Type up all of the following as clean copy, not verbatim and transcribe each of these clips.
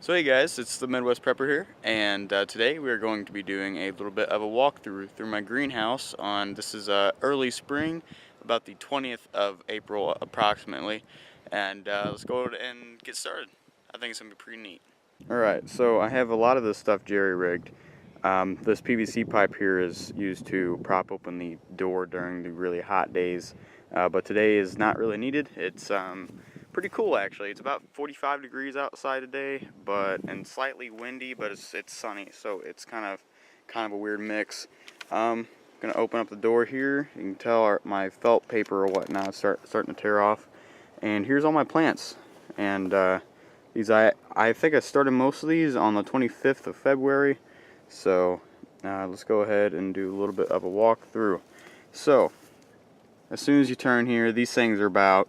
So hey guys, it's the Midwest Prepper here, and today we are going to be doing a little bit of a walkthrough through my greenhouse on, this is early spring, about the 20th of April approximately, and let's go ahead and get started. I think it's going to be pretty neat. Alright, so I have a lot of this stuff jerry-rigged. This PVC pipe here is used to prop open the door during the really hot days, but today is not really needed. It's pretty cool actually. It's about 45 degrees outside today, and slightly windy, but it's sunny, so it's kind of a weird mix. Gonna open up the door here. You can tell my felt paper or whatnot is starting to tear off. And here's all my plants. And these I think I started most of these on the 25th of February. So let's go ahead and do a little bit of a walkthrough. So as soon as you turn here, these things are about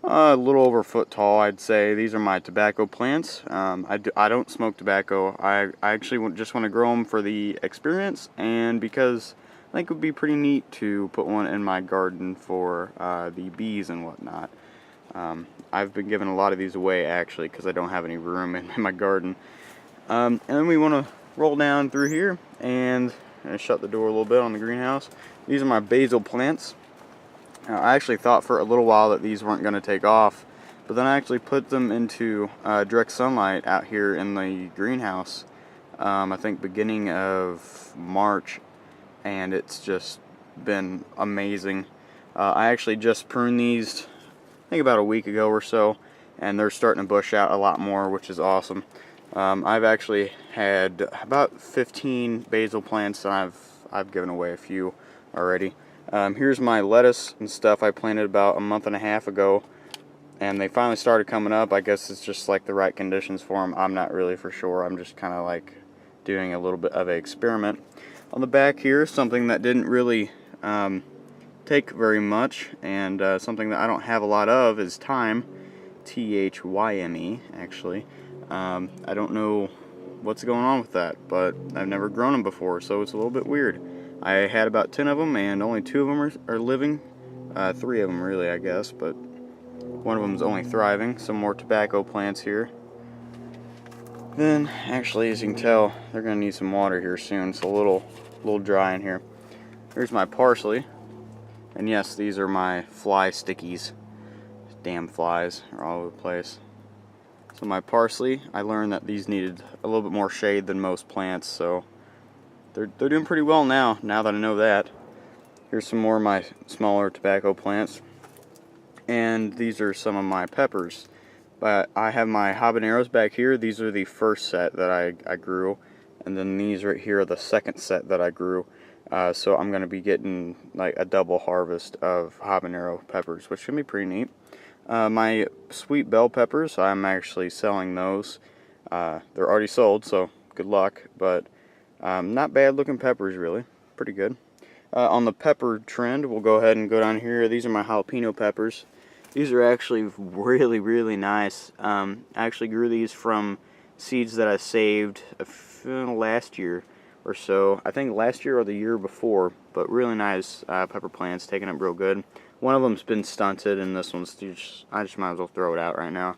a little over a foot tall, I'd say. These are my tobacco plants. I don't smoke tobacco. I actually just want to grow them for the experience, and because I think it would be pretty neat to put one in my garden for the bees and whatnot. I've been giving a lot of these away actually because I don't have any room in my garden. And then we want to roll down through here and shut the door a little bit on the greenhouse. These are my basil plants. I actually thought for a little while that these weren't going to take off, but then I actually put them into direct sunlight out here in the greenhouse, I think beginning of March, and it's just been amazing. I actually just pruned these, I think about a week ago or so, and they're starting to bush out a lot more, which is awesome. I've actually had about 15 basil plants, and I've given away a few already. Here's my lettuce and stuff I planted about a month and a half ago, and they finally started coming up. I guess it's just like the right conditions for them. I'm not really for sure. I'm just kind of like doing a little bit of an experiment. On the back here, something that didn't really take very much, and something that I don't have a lot of is thyme, T-H-Y-M-E actually. I don't know what's going on with that, but I've never grown them before, so it's a little bit weird. I had about 10 of them, and only 2 of them are living. 3 of them really, I guess, but one of them is only thriving. Some more tobacco plants here. Then, actually, as you can tell, they're going to need some water here soon. It's a little dry in here. Here's my parsley. And yes, these are my fly stickies. Damn flies are all over the place. So my parsley, I learned that these needed a little bit more shade than most plants, so they're doing pretty well now that I know that. Here's some more of my smaller tobacco plants. And these are some of my peppers. But I have my habaneros back here. These are the first set that I grew. And then these right here are the second set that I grew. So I'm going to be getting like a double harvest of habanero peppers, which should be pretty neat. My sweet bell peppers, I'm actually selling those. They're already sold, so good luck. But not bad looking peppers, really. Pretty good. On the pepper trend, we'll go ahead and go down here. These are my jalapeno peppers. These are actually really, really nice. I actually grew these from seeds that I saved last year or so. I think last year or the year before, but really nice pepper plants, taking up real good. One of them's been stunted, and this one's just, I just might as well throw it out right now.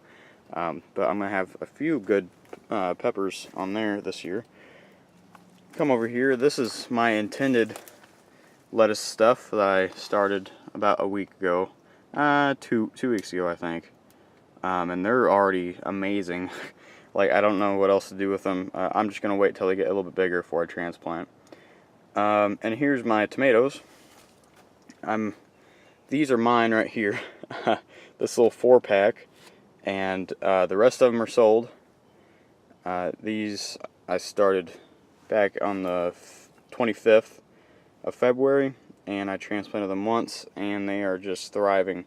But I'm going to have a few good peppers on there this year. Come over here. This is my intended lettuce stuff that I started about a week ago. 2 weeks ago, I think. And they're already amazing. Like, I don't know what else to do with them. I'm just going to wait till they get a little bit bigger before I transplant. And here's my tomatoes. These are mine right here. This little 4-pack. And the rest of them are sold. These I started back on the 25th of February, and I transplanted them once, and they are just thriving.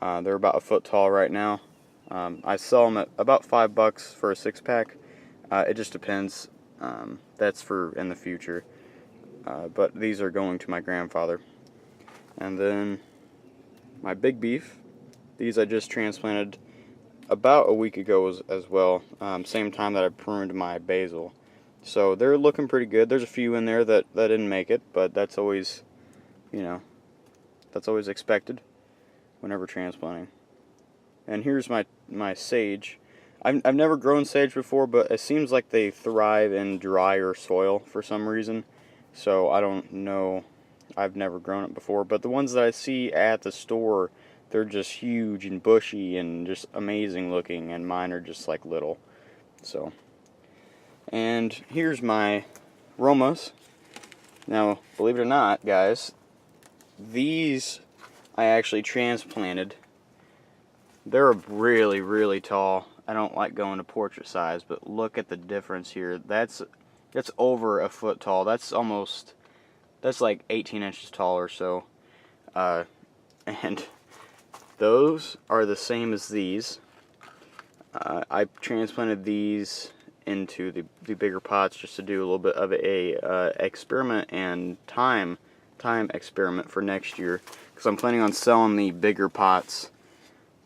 They're about a foot tall right now. I sell them at about $5 for a 6-pack. It just depends. That's for in the future. But these are going to my grandfather. And then my big beef. These I just transplanted about a week ago as well. Same time that I pruned my basil. So they're looking pretty good. There's a few in there that didn't make it, but that's always, that's always expected whenever transplanting. And here's my sage. I've never grown sage before, but it seems like they thrive in drier soil for some reason. So I don't know. I've never grown it before, but the ones that I see at the store, they're just huge and bushy and just amazing looking, and mine are just like little. So, and here's my Romas. Now, believe it or not, guys, these I actually transplanted. They're really, really tall. I don't like going to portrait size, but look at the difference here. That's over a foot tall. That's like 18 inches tall or so. And those are the same as these. I transplanted these into the bigger pots just to do a little bit of a experiment and thyme experiment for next year, because I'm planning on selling the bigger pots,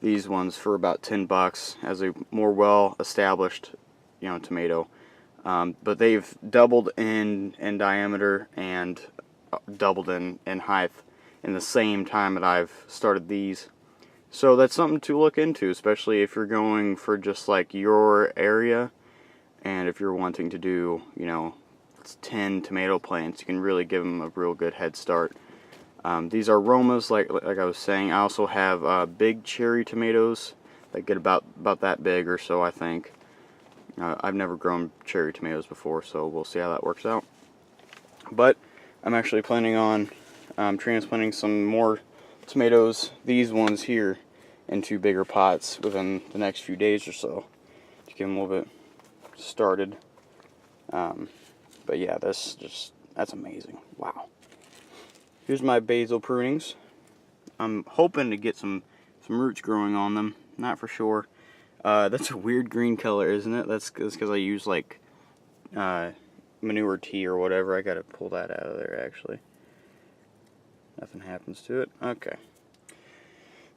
these ones, for about $10 as a more well established, tomato. But they've doubled in diameter and doubled in height in the same time that I've started these. So that's something to look into, especially if you're going for just like your area, and if you're wanting to do, 10 tomato plants, you can really give them a real good head start. These are Romas, like I was saying. I also have big cherry tomatoes that get about that big or so, I think. I've never grown cherry tomatoes before, so we'll see how that works out. But I'm actually planning on transplanting some more tomatoes, these ones here, into bigger pots within the next few days or so to get them a little bit started. But yeah, that's amazing. Wow. Here's my basil prunings. I'm hoping to get some roots growing on them. Not for sure. That's a weird green color, isn't it? That's because I use like manure tea or whatever. I gotta pull that out of there actually. Nothing happens to it. Okay.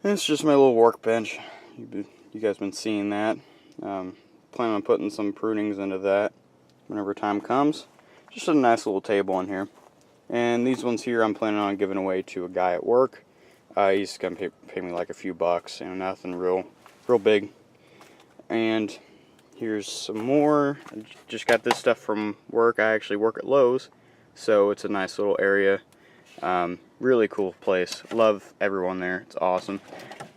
It's just my little workbench. You guys been seeing that. Planning on putting some prunings into that whenever time comes. Just a nice little table in here. And these ones here I'm planning on giving away to a guy at work. He's gonna pay me like a few bucks, nothing real big. And here's some more. I just got this stuff from work. I actually work at Lowe's, so it's a nice little area. Really cool place. Love everyone there. It's awesome.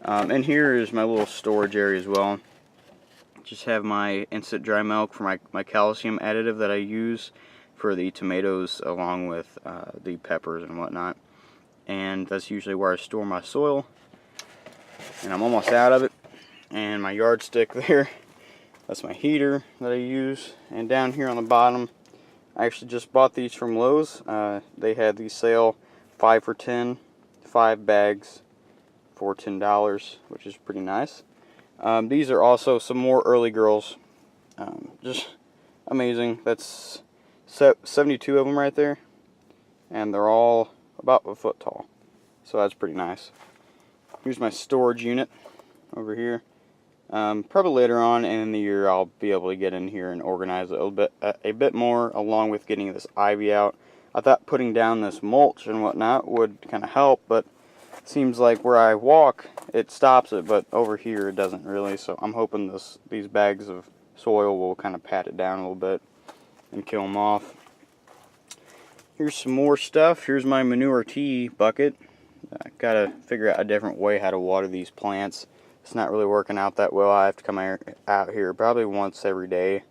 And here is my little storage area as well. Just have my instant dry milk for my calcium additive that I use for the tomatoes along with the peppers and whatnot. And that's usually where I store my soil. And I'm almost out of it. And my yardstick there, that's my heater that I use. And down here on the bottom, I actually just bought these from Lowe's. They had these sale 5 for $10, 5 bags for $10, which is pretty nice. These are also some more early girls. Just amazing. That's 72 of them right there, and they're all about a foot tall, so that's pretty nice. Here's my storage unit over here. Probably later on in the year I'll be able to get in here and organize it a bit more, along with getting this ivy out. I thought putting down this mulch and whatnot would kind of help, but it seems like where I walk it stops it, but over here it doesn't really. So I'm hoping these bags of soil will kind of pat it down a little bit and kill them off. Here's some more stuff. Here's my manure tea bucket. I gotta figure out a different way how to water these plants. It's not really working out that well. I have to come out here probably once every day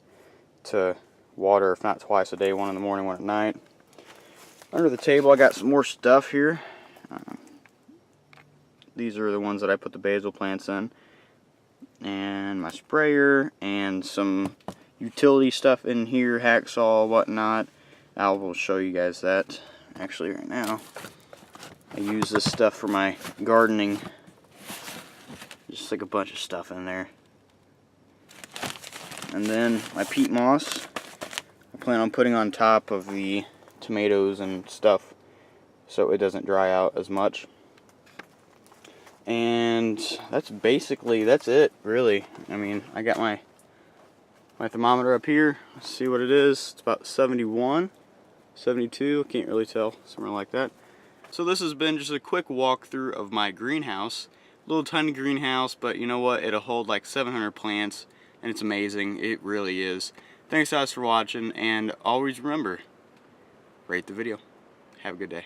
to water, if not twice a day, one in the morning, one at night. Under the table I got some more stuff here. These are the ones that I put the basil plants in. And my sprayer and some utility stuff in here, hacksaw, whatnot. I will show you guys that actually right now. I use this stuff for my gardening. Just like a bunch of stuff in there. And then my peat moss. I plan on putting on top of the tomatoes and stuff so it doesn't dry out as much. And that's it, really. I mean, I got my thermometer up here. Let's see what it is. It's about 71, 72, can't really tell, somewhere like that. So this has been just a quick walkthrough of my greenhouse. Little tiny greenhouse, but you know what? It'll hold like 700 plants. and it's amazing. It really is. Thanks guys for watching, and always remember, rate the video. Have a good day.